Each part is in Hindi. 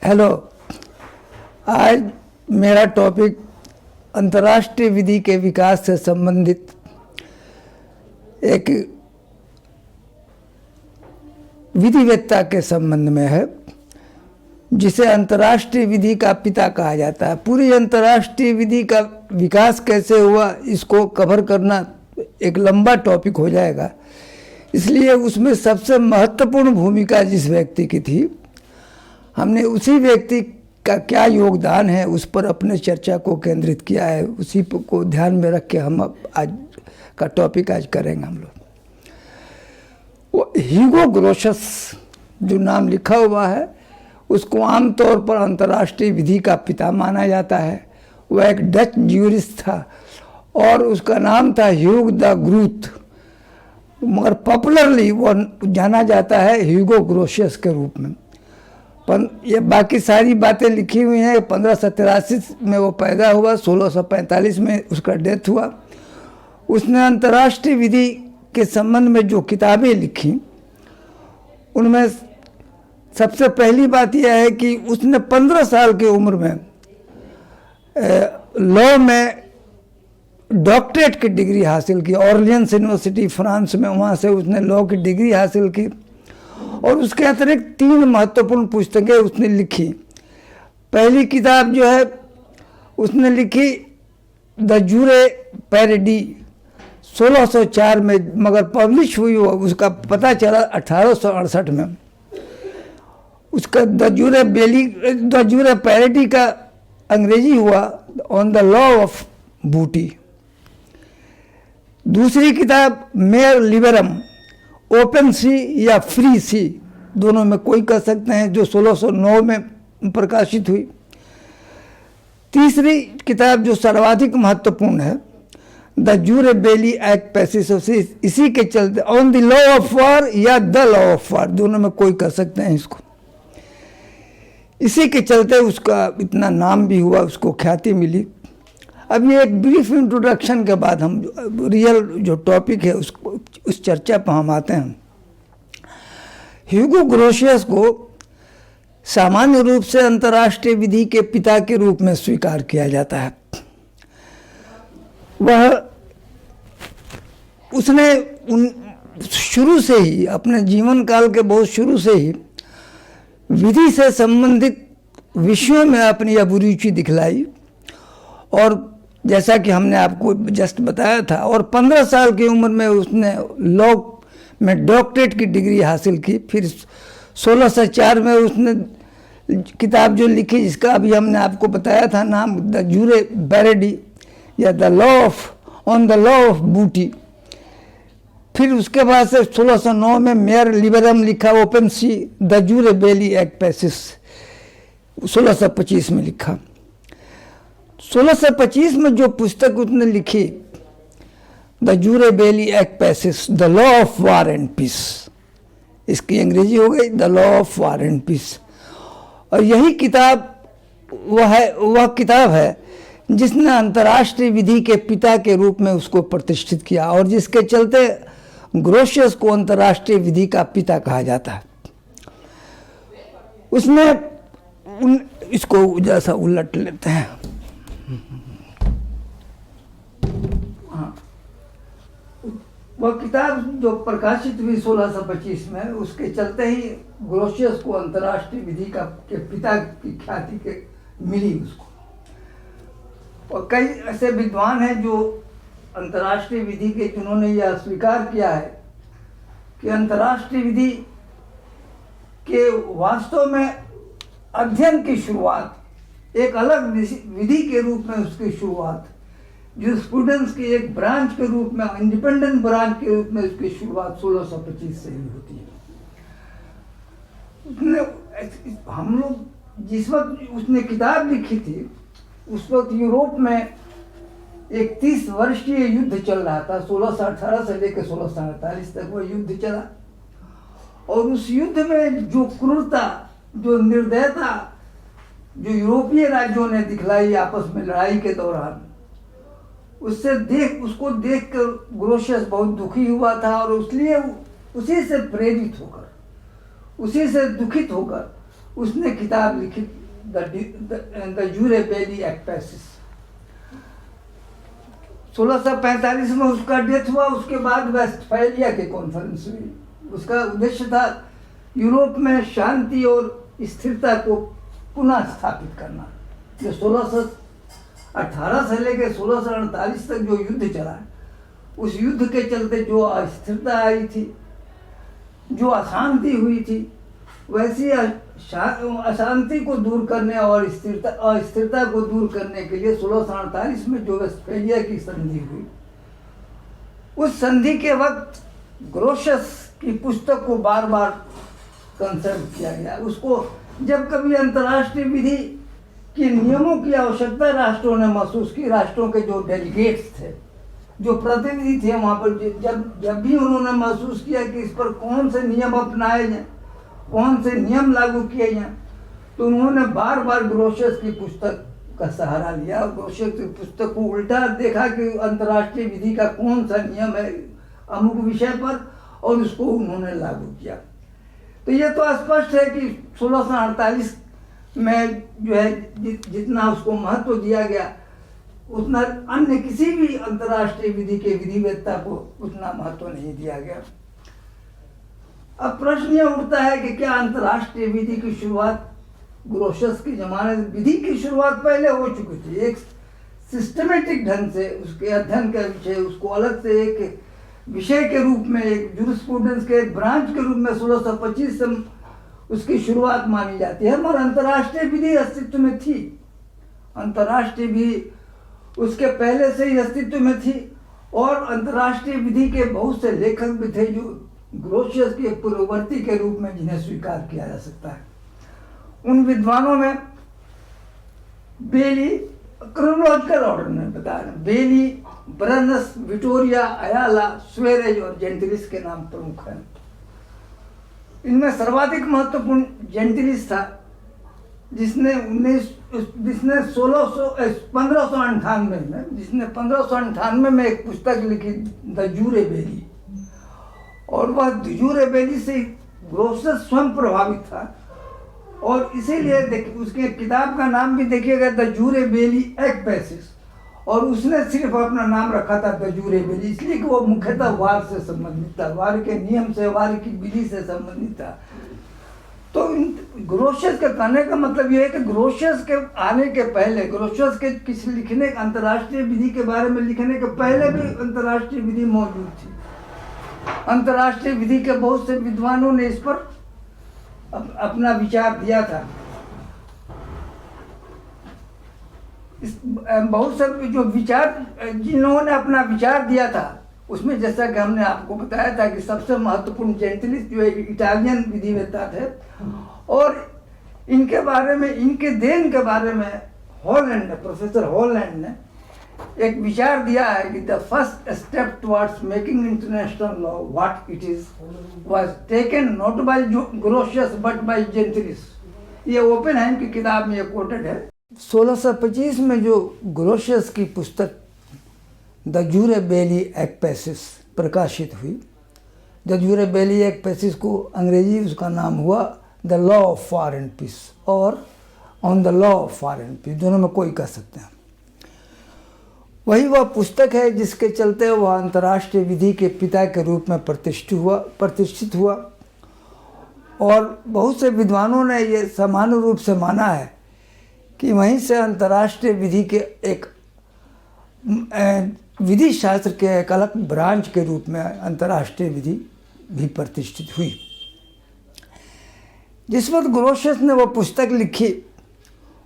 हेलो। आज मेरा टॉपिक अंतर्राष्ट्रीय विधि के विकास से संबंधित एक विधिवेत्ता के संबंध में है, जिसे अंतर्राष्ट्रीय विधि का पिता कहा जाता है। पूरी अंतर्राष्ट्रीय विधि का विकास कैसे हुआ, इसको कवर करना एक लंबा टॉपिक हो जाएगा। इसलिए उसमें सबसे महत्वपूर्ण भूमिका जिस व्यक्ति की थी, हमने उसी व्यक्ति का क्या योगदान है उस पर अपने चर्चा को केंद्रित किया है। उसी को ध्यान में रख के हम आज का टॉपिक आज करेंगे हम लोग। वो ह्यूगो ग्रोशस जो नाम लिखा हुआ है, उसको आमतौर पर अंतर्राष्ट्रीय विधि का पिता माना जाता है। वह एक डच ज्यूरिस्ट था और उसका नाम था ह्यूग द ग्रूथ, मगर पॉपुलरली वो जाना जाता है ह्यूगो ग्रोशस के रूप में। पर ये बाकी सारी बातें लिखी हुई हैं। 1583 में वो पैदा हुआ, 1645 में उसका डेथ हुआ। उसने अंतर्राष्ट्रीय विधि के संबंध में जो किताबें लिखी, उनमें सबसे पहली बात यह है कि उसने 15 साल की उम्र में लॉ में डॉक्टरेट की डिग्री हासिल की। ऑर्लियंस यूनिवर्सिटी फ्रांस में, वहाँ से उसने लॉ की डिग्री हासिल की। और उसके अतिरिक्त 3 महत्वपूर्ण पुस्तकें उसने लिखी। पहली किताब जो है उसने लिखी द जूरे पैरेडी 1604 में, मगर पब्लिश हुई वो उसका पता चला 1868 में। उसका द जूरे पैरेडी का अंग्रेजी हुआ ऑन द लॉ ऑफ बूटी। दूसरी किताब मेयर लिबरम, ओपन सी या फ्री सी, दोनों में कोई कह सकते हैं, जो 1609 में प्रकाशित हुई। तीसरी किताब जो सर्वाधिक महत्वपूर्ण है, द जूरे बेली एक्ट पैसिस, इसी के चलते on the law of war या द लॉ ऑफ वॉर, दोनों में कोई कह सकते हैं इसको। इसी के चलते उसका इतना नाम भी हुआ, उसको ख्याति मिली। अब ये एक ब्रीफ इंट्रोडक्शन के बाद हम रियल जो टॉपिक है उस चर्चा पर हम आते हैं। ह्यूगो ग्रोशियस को सामान्य रूप से अंतर्राष्ट्रीय विधि के पिता के रूप में स्वीकार किया जाता है। उसने शुरू से ही, अपने जीवन काल के बहुत शुरू से ही विधि से संबंधित विषयों में अपनी अभिरुचि दिखलाई। और जैसा कि हमने आपको जस्ट बताया था, और 15 साल की उम्र में उसने लॉ में डॉक्टरेट की डिग्री हासिल की। फिर 1604 में उसने किताब जो लिखी, जिसका अभी हमने आपको बताया था नाम, द जूरे पैरेडी या the law of on the law of बूटी। फिर उसके बाद से 1609 में मेयर लिबरम लिखा, ओपन सी, द जूरे बेली एक्ट पैसिस 1625 में लिखा। 1625 में जो पुस्तक उसने लिखी, द जूरे बेली एक्ट पैसिस, the law of war and peace, इसकी अंग्रेजी हो गई the law of war and peace. और यही किताब वह किताब है जिसने अंतर्राष्ट्रीय विधि के पिता के रूप में उसको प्रतिष्ठित किया, और जिसके चलते ग्रोशियस को अंतर्राष्ट्रीय विधि का पिता कहा जाता है। उसने इसको जैसा उलट लेते हैं, वह किताब जो प्रकाशित हुई 1625 में, उसके चलते ही ग्रोशियस को अंतर्राष्ट्रीय विधि के पिता की ख्याति के मिली उसको। और कई ऐसे विद्वान हैं जो अंतर्राष्ट्रीय विधि के, जिन्होंने यह स्वीकार किया है कि अंतर्राष्ट्रीय विधि के वास्तव में अध्ययन की शुरुआत एक अलग विधि के रूप में, उसकी शुरुआत जो स्टूडेंट्स की एक ब्रांच के रूप में, इंडिपेंडेंट ब्रांच के रूप में उसकी शुरुआत 1625 से ही होती है। हम लोग जिस वक्त उसने किताब लिखी थी, उस वक्त यूरोप में एक 30 वर्षीय युद्ध चल रहा था। 1618 से लेकर 1648 तक वह युद्ध चला। और उस युद्ध में जो क्रूरता, जो निर्दयता जो यूरोपीय राज्यों ने दिखलाई आपस में लड़ाई के दौरान, उसको देखकर ग्रोशियस बहुत दुखी हुआ था। और इसलिए उसी से प्रेरित होकर, उसी से दुखित होकर उसने किताब लिखी द जूरे बेली एक्ट पैसिस। 1645 में उसका डेथ हुआ। उसके बाद वेस्टफैलिया की कॉन्फ्रेंस हुई। उसका उद्देश्य था यूरोप में शांति और स्थिरता को पुनः स्थापित करना। जो 1618 से लेकर 1648 तक जो युद्ध चला, उस युद्ध के चलते जो अस्थिरता आई थी, जो अशांति हुई थी, वैसी अशांति को दूर करने और अस्थिरता को दूर करने के लिए 1648 में जो वेस्टफैलिया की संधि हुई, उस संधि के वक्त ग्रोशस की पुस्तक को बार बार कंसल्ट किया गया। उसको जब कभी अंतर्राष्ट्रीय विधि के नियमों की आवश्यकता राष्ट्रों ने महसूस की, राष्ट्रों के जो डेलीगेट्स थे, जो प्रतिनिधि थे वहाँ पर, जब भी उन्होंने महसूस किया कि इस पर कौन से नियम अपनाए जाएं, कौन से नियम लागू किए जाएं, तो उन्होंने बार बार ग्रोशस की पुस्तक का सहारा लिया। ग्रोशस की पुस्तक को उल्टा देखा कि अंतर्राष्ट्रीय विधि का कौन सा नियम है अमुक विषय पर, और उसको उन्होंने लागू किया। तो ये तो स्पष्ट है कि 1648 में जो है जितना उसको महत्व दिया गया, उतना अन्य किसी भी अंतर्राष्ट्रीय विधि के विधिवेत्ता को उतना महत्व नहीं दिया गया। अब प्रश्न यह उठता है कि क्या अंतर्राष्ट्रीय विधि की शुरुआत ग्रोशस के जमाने से, विधि की शुरुआत पहले हो चुकी थी, एक सिस्टमेटिक ढंग से उसके अध्ययन का विषय, उसको अलग से एक विषय के रूप में, एक जूरिस्प्रूडेंस के एक ब्रांच के रूप में 1625 से उसकी शुरुआत मानी जाती है। मगर अंतर्राष्ट्रीय विधि अस्तित्व में थी। अंतर्राष्ट्रीय विधि उसके पहले से ही अस्तित्व में थी, और अंतर्राष्ट्रीय विधि के बहुत से लेखक भी थे जो ग्रोशियस के पूर्ववर्ती के रूप में जिन्हें स्वीकार किया जा सकता है। उन विद्वानों में बेली, क्रोनोलॉजिकल ऑर्डर में बता रहे हैं, बेली, ब्रनस, विटोरिया, अयाला, स्वेरेज और जेंटिलिस के नाम प्रमुख हैं। इनमें सर्वाधिक महत्वपूर्ण जेंटिलिस था, जिसने 1598 में एक पुस्तक लिखी द जूरे बेली, और वह द जूरे बेली से ग्रोशस स्वयं प्रभावित था, और इसीलिए उसके किताब का नाम भी देखिएगा द जूरे बेली एक्ट पैसिस, और उसने सिर्फ अपना नाम रखा था द जूरे बेली, इसलिए कि वो मुख्यतः वार से संबंधित था, वार के नियम से, वार की विधि से संबंधित था। तो ग्रोशस के कहने का मतलब ये है कि ग्रोशस के आने के पहले, ग्रोशस के किसी लिखने, अंतर्राष्ट्रीय विधि के बारे में लिखने के पहले भी अंतर्राष्ट्रीय विधि मौजूद थी। अंतर्राष्ट्रीय विधि के बहुत से विद्वानों ने इस पर अपना विचार दिया था। बहुत से जो विचार, जिन्होंने अपना विचार दिया था, उसमें जैसा कि हमने आपको बताया था कि सबसे महत्वपूर्ण जेंटिलिस जो एक इटालियन विधिवेत्ता थे, और इनके बारे में, इनके देन के बारे में हॉलैंड ने, प्रोफेसर हॉलैंड ने एक विचार दिया है कि the first step towards making international law what it is was taken not by Grotius but by Gentilis. ये ओपेनहाइम की किताब में ये कोटेड है। 1625 में जो ग्रोशियस की पुस्तक द जूरे बेली एक्ट पैसिस प्रकाशित हुई, द जूरे बेली एक्ट पैसिस को अंग्रेजी उसका नाम हुआ the law of war and peace और on the law of war and peace, दोनों में कोई कह सकते हैं। वही वह पुस्तक है जिसके चलते वह अंतर्राष्ट्रीय विधि के पिता के रूप में प्रतिष्ठित हुआ, और बहुत से विद्वानों ने ये समान रूप से माना है कि वहीं से अंतर्राष्ट्रीय विधि के एक विधि शास्त्र के एक अलग ब्रांच के रूप में अंतर्राष्ट्रीय विधि भी प्रतिष्ठित हुई। जिस वक्त ग्रोशियस ने वह पुस्तक लिखी,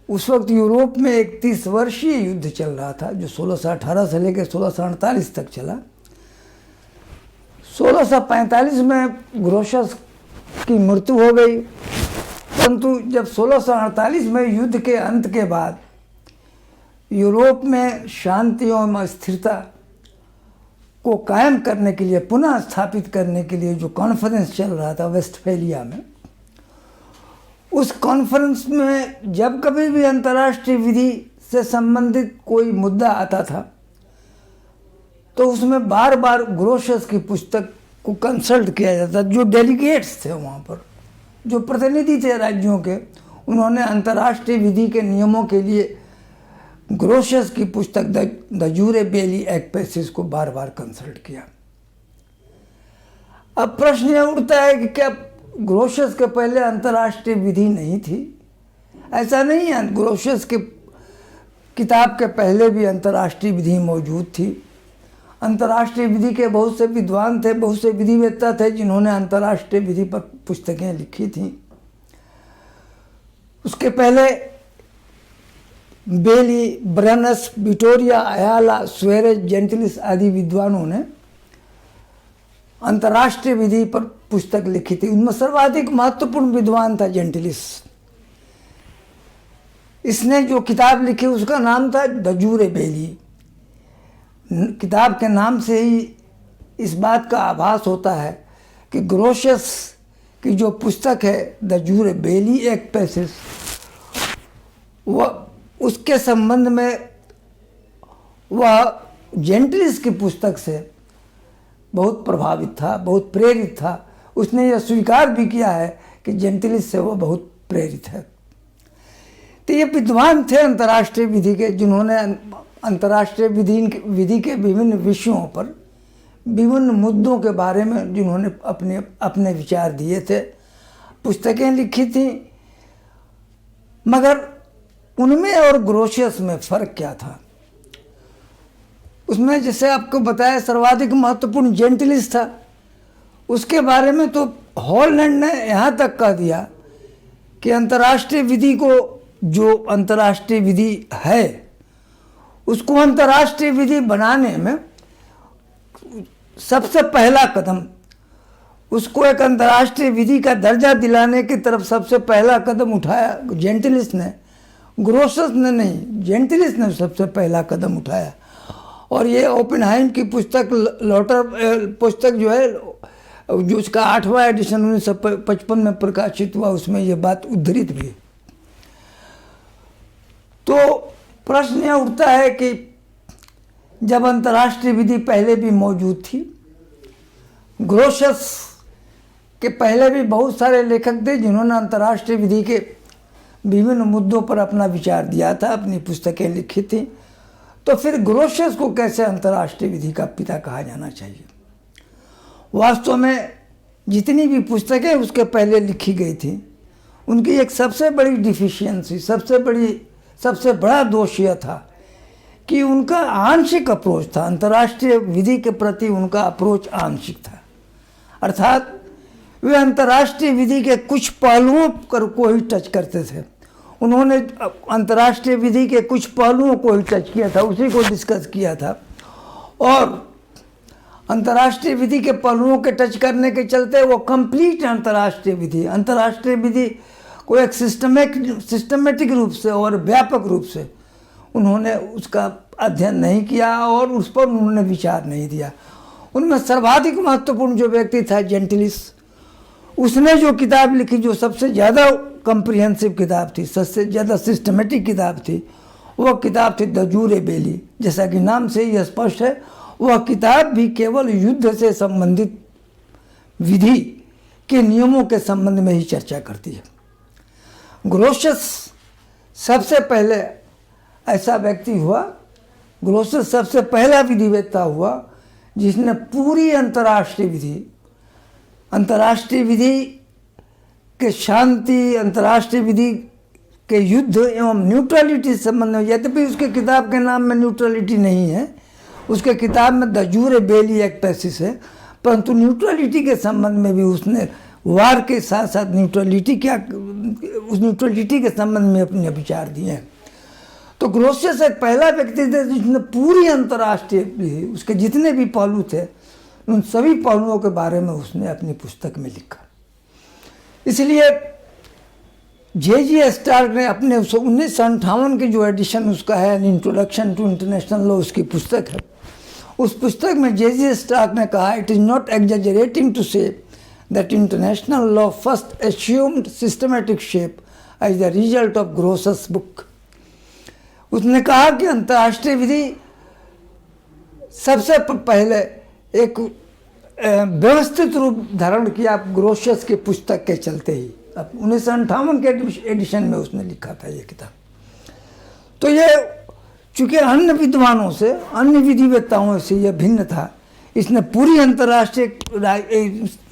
उस वक्त यूरोप में एक 30 वर्षीय युद्ध चल रहा था, जो 1618 से लेकर 1648 तक चला। 1645 में ग्रोशियस की मृत्यु हो गई, परंतु जब 1648 में युद्ध के अंत के बाद यूरोप में शांति एवं स्थिरता को कायम करने के लिए, पुनः स्थापित करने के लिए जो कॉन्फ्रेंस चल रहा था वेस्टफैलिया में, उस कॉन्फ्रेंस में जब कभी भी अंतर्राष्ट्रीय विधि से संबंधित कोई मुद्दा आता था, तो उसमें बार बार ग्रोशियस की पुस्तक को कंसल्ट किया जाता, जो डेलीगेट्स थे वहाँ पर, जो प्रतिनिधि थे राज्यों के, उन्होंने अंतर्राष्ट्रीय विधि के नियमों के लिए ग्रोशियस की पुस्तक द जूरे बेली एक्ट को बार बार कंसल्ट किया। अब प्रश्न यह उठता है कि क्या ग्रोशियस के पहले अंतर्राष्ट्रीय विधि नहीं थी? ऐसा नहीं है, ग्रोशियस के किताब के पहले भी अंतर्राष्ट्रीय विधि मौजूद थी। अंतर्राष्ट्रीय विधि के बहुत से विद्वान थे, बहुत से विधिवेत्ता थे जिन्होंने अंतर्राष्ट्रीय विधि पर पुस्तकें लिखी थीं। उसके पहले बेली, ब्रनस, विटोरिया, अयाला, स्वेरेज, जेंटिलिस आदि विद्वानों ने अंतर्राष्ट्रीय विधि पर पुस्तक लिखी थी। उनमें सर्वाधिक महत्वपूर्ण विद्वान था जेंटिलिस। इसने जो किताब लिखी उसका नाम था द जूरे बेली। किताब के नाम से ही इस बात का आभास होता है कि ग्रोशियस की जो पुस्तक है द जूरे बेली एक्ट, वह उसके संबंध में वह जेंटिलिस की पुस्तक से बहुत प्रभावित था, बहुत प्रेरित था। उसने यह स्वीकार भी किया है कि जेंटिलिस से वह बहुत प्रेरित है। तो ये विद्वान थे अंतर्राष्ट्रीय विधि के, जिन्होंने अंतर्राष्ट्रीय विधि के विभिन्न विषयों पर, विभिन्न मुद्दों के बारे में जिन्होंने अपने विचार दिए थे, पुस्तकें लिखी थी। मगर उनमें और ग्रोशियस में फ़र्क क्या था? उसमें जैसे आपको बताया सर्वाधिक महत्वपूर्ण जेंटिलिस था। उसके बारे में तो हॉलैंड ने यहाँ तक कह दिया कि अंतर्राष्ट्रीय विधि को, जो अंतर्राष्ट्रीय विधि है, उसको अंतर्राष्ट्रीय विधि बनाने में सबसे पहला कदम, उसको एक अंतर्राष्ट्रीय विधि का दर्जा दिलाने की तरफ सबसे पहला कदम उठाया जेंटिलिस ने। ग्रोशियस ने नहीं, जेंटिलिस ने सबसे पहला कदम उठाया। और ये ओपेनहाइम की पुस्तक लॉटर पुस्तक जो है, जो उसका 8वां एडिशन 1955 में प्रकाशित हुआ, उसमें ये बात उद्धृत भी है। तो प्रश्न यह उठता है कि जब अंतर्राष्ट्रीय विधि पहले भी मौजूद थी, ग्रोशियस के पहले भी बहुत सारे लेखक थे जिन्होंने अंतर्राष्ट्रीय विधि के विभिन्न मुद्दों पर अपना विचार दिया था, अपनी पुस्तकें लिखी थी, तो फिर ग्रोशियस को कैसे अंतर्राष्ट्रीय विधि का पिता कहा जाना चाहिए? वास्तव में जितनी भी पुस्तकें उसके पहले लिखी गई थी, उनकी एक सबसे बड़ी डिफिशियंसी, सबसे बड़ा दोष यह था कि उनका आंशिक अप्रोच था। अंतर्राष्ट्रीय विधि के प्रति उनका अप्रोच आंशिक था, अर्थात वे अंतर्राष्ट्रीय विधि के कुछ पहलुओं को ही टच करते थे। उन्होंने अंतर्राष्ट्रीय विधि के कुछ पहलुओं को ही टच किया था, उसी को डिस्कस किया था। और अंतर्राष्ट्रीय विधि के पहलुओं के टच करने के चलते वो कंप्लीट अंतर्राष्ट्रीय विधि को एक सिस्टमेटिक रूप से और व्यापक रूप से उन्होंने उसका अध्ययन नहीं किया और उस पर उन्होंने विचार नहीं दिया। उनमें सर्वाधिक महत्वपूर्ण जो व्यक्ति था जेंटिलिस, उसने जो किताब लिखी, जो सबसे ज़्यादा कॉम्प्रिहेंसिव किताब थी, सबसे ज़्यादा सिस्टमेटिक किताब थी, वह किताब थी द जूरे बेली। जैसा कि नाम से ही स्पष्ट है, वह किताब भी केवल युद्ध से संबंधित विधि के नियमों के संबंध में ही चर्चा करती है। ग्रोशियस सबसे पहले ऐसा व्यक्ति हुआ, ग्रोशियस सबसे पहला विधिवेत्ता हुआ जिसने पूरी अंतर्राष्ट्रीय विधि के शांति, अंतर्राष्ट्रीय विधि के युद्ध एवं न्यूट्रलिटी संबंध में, यद्यपि उसके किताब के नाम में न्यूट्रलिटी नहीं है, उसके किताब में द जूरे बेली एक्ट है, परंतु न्यूट्रलिटी के संबंध में भी उसने वार के साथ साथ उस न्यूट्रलिटी के संबंध में अपने विचार दिए हैं। तो ग्रोशियस एक पहला व्यक्ति थे जिसने पूरी अंतर्राष्ट्रीय, उसके जितने भी पहलू थे, उन सभी पहलुओं के बारे में उसने अपनी पुस्तक में लिखा। इसलिए J.G. स्टार्क ने अपने 1958 की जो एडिशन उसका है, an introduction to international law, उसकी पुस्तक है, उस पुस्तक में J.G. स्टार्क ने कहा, it is not exaggerating to say that international law first assumed systematic shape as the result of Grotius' book। उसने कहा कि अंतर्राष्ट्रीय विधि सबसे पहले एक व्यवस्थित रूप धारण किया ग्रोशियस की पुस्तक के चलते ही। अब 1958 के एडिशन में उसने लिखा था ये किताब। तो ये चूँकि अन्य विद्वानों से, अन्य विधिवेत्ताओं से यह भिन्न था, इसने पूरी अंतर्राष्ट्रीय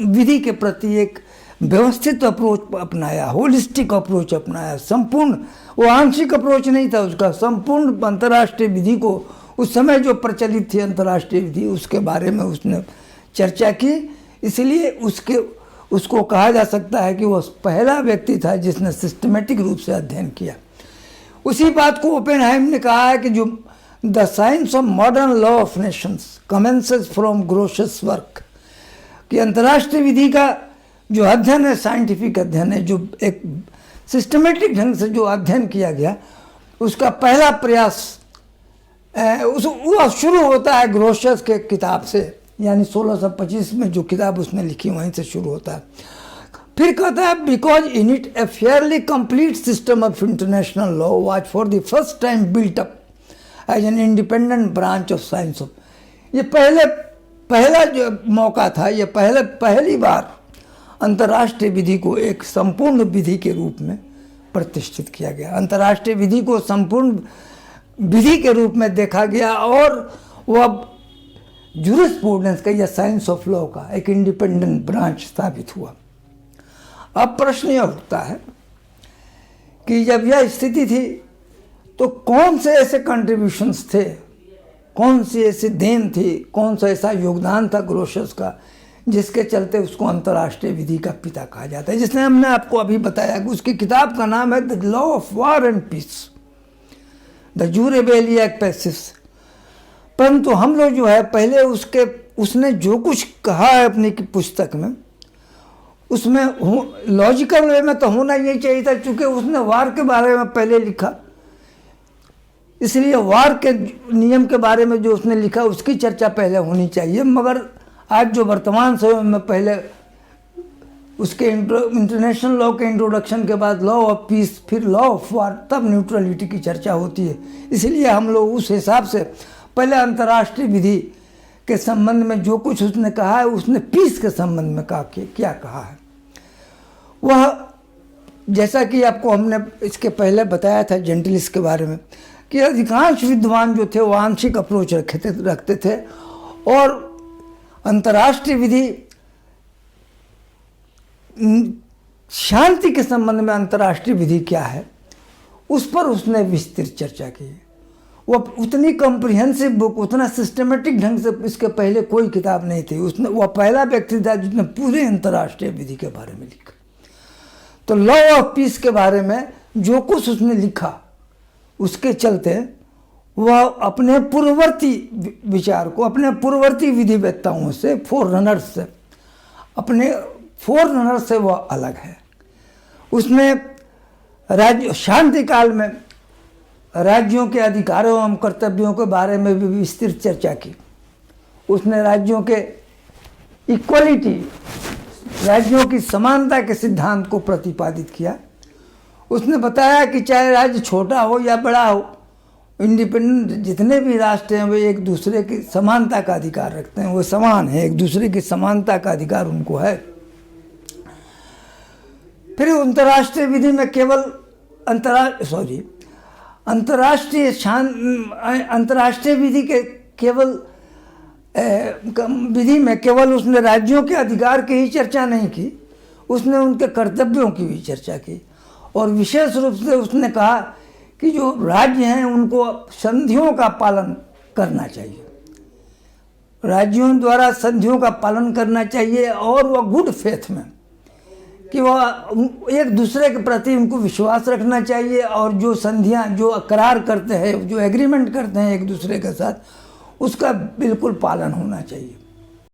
विधि के प्रति एक व्यवस्थित अप्रोच अपनाया, होलिस्टिक अप्रोच अपनाया, संपूर्ण, वो आंशिक अप्रोच नहीं था उसका, संपूर्ण अंतर्राष्ट्रीय विधि को, उस समय जो प्रचलित थी अंतर्राष्ट्रीय विधि, उसके बारे में उसने चर्चा की। इसलिए उसको कहा जा सकता है कि वो पहला व्यक्ति था जिसने सिस्टमेटिक रूप से अध्ययन किया। उसी बात को ओपेनहाइम ने कहा है कि जो the science of modern law of nations commences from Grotius work, कि अंतर्राष्ट्रीय विधि का जो अध्ययन है, साइंटिफिक अध्ययन है, जो एक सिस्टमेटिक ढंग से जो अध्ययन किया गया, उसका पहला प्रयास वो शुरू होता है ग्रोशस के किताब से, यानी 1625 में जो किताब उसने लिखी वहीं से शुरू होता है। फिर कहता है because in it a fairly complete system of international law was for the first time built up as an independent branch of science of, ये पहला जो मौका था, ये पहली बार अंतर्राष्ट्रीय विधि को एक संपूर्ण विधि के रूप में प्रतिष्ठित किया गया। अंतर्राष्ट्रीय विधि को संपूर्ण विधि के रूप में देखा गया और वह जूरिस्प्रूडेंस का या साइंस ऑफ लॉ का एक इंडिपेंडेंट ब्रांच स्थापित हुआ। अब प्रश्न यह उठता है कि जब यह स्थिति थी तो कौन से ऐसे कंट्रीब्यूशंस थे, कौन सी ऐसी देन थी, कौन सा ऐसा योगदान था ग्रोशस का, जिसके चलते उसको अंतर्राष्ट्रीय विधि का पिता कहा जाता है। जिसने हमने आपको अभी बताया कि उसकी किताब का नाम है the law of war and peace, द जूरे बेलिया पैसिस। परंतु हम लोग जो है पहले उसने जो कुछ कहा है अपनी पुस्तक में, उसमें लॉजिकल वे में तो होना यही चाहिए था, क्योंकि उसने वार के बारे में पहले लिखा, इसलिए वार के नियम के बारे में जो उसने लिखा उसकी चर्चा पहले होनी चाहिए। मगर आज जो वर्तमान समय में पहले उसके इंटरनेशनल लॉ के इंट्रोडक्शन के बाद लॉ ऑफ पीस, फिर लॉ ऑफ वार, तब न्यूट्रलिटी की चर्चा होती है। इसलिए हम लोग उस हिसाब से पहले अंतर्राष्ट्रीय विधि के संबंध में जो कुछ उसने कहा है, उसने पीस के संबंध में क्या कहा है, वह जैसा कि आपको हमने इसके पहले बताया था जेंटिलिस के बारे में, कि अधिकांश विद्वान जो थे वो आंशिक अप्रोच रखते थे और अंतर्राष्ट्रीय विधि शांति के संबंध में अंतर्राष्ट्रीय विधि क्या है उस पर उसने विस्तृत चर्चा की। वो उतनी कॉम्प्रिहेंसिव बुक, उतना सिस्टमेटिक ढंग से इसके पहले कोई किताब नहीं थी। वह पहला व्यक्ति था जिसने पूरे अंतर्राष्ट्रीय विधि के बारे में लिखा। तो लॉ ऑफ पीस के बारे में जो कुछ उसने लिखा, उसके चलते वह अपने पूर्ववर्ती विचार को, अपने पूर्ववर्ती विधिवेत्ताओं से, अपने फोरनर से वह अलग है। उसने राज्य शांति काल में राज्यों के अधिकारों एवं कर्तव्यों के बारे में भी विस्तृत चर्चा की। उसने राज्यों के इक्वलिटी, राज्यों की समानता के सिद्धांत को प्रतिपादित किया। उसने बताया कि चाहे राज्य छोटा हो या बड़ा हो, इंडिपेंडेंट जितने भी राष्ट्र हैं वे एक दूसरे की समानता का अधिकार रखते हैं, वो समान है, एक दूसरे की समानता का अधिकार उनको है। फिर अंतर्राष्ट्रीय विधि में केवल अंतर्राष्ट्रीय विधि के विधि में केवल उसने राज्यों के अधिकार की ही चर्चा नहीं की, उसने उनके कर्तव्यों की भी चर्चा की। और विशेष रूप से उसने कहा कि जो राज्य हैं उनको संधियों का पालन करना चाहिए, राज्यों द्वारा संधियों का पालन करना चाहिए, और वह गुड फेथ में, कि वह एक दूसरे के प्रति उनको विश्वास रखना चाहिए, और जो संधियां, जो करार करते हैं, जो एग्रीमेंट करते हैं एक दूसरे के साथ, उसका बिल्कुल पालन होना चाहिए।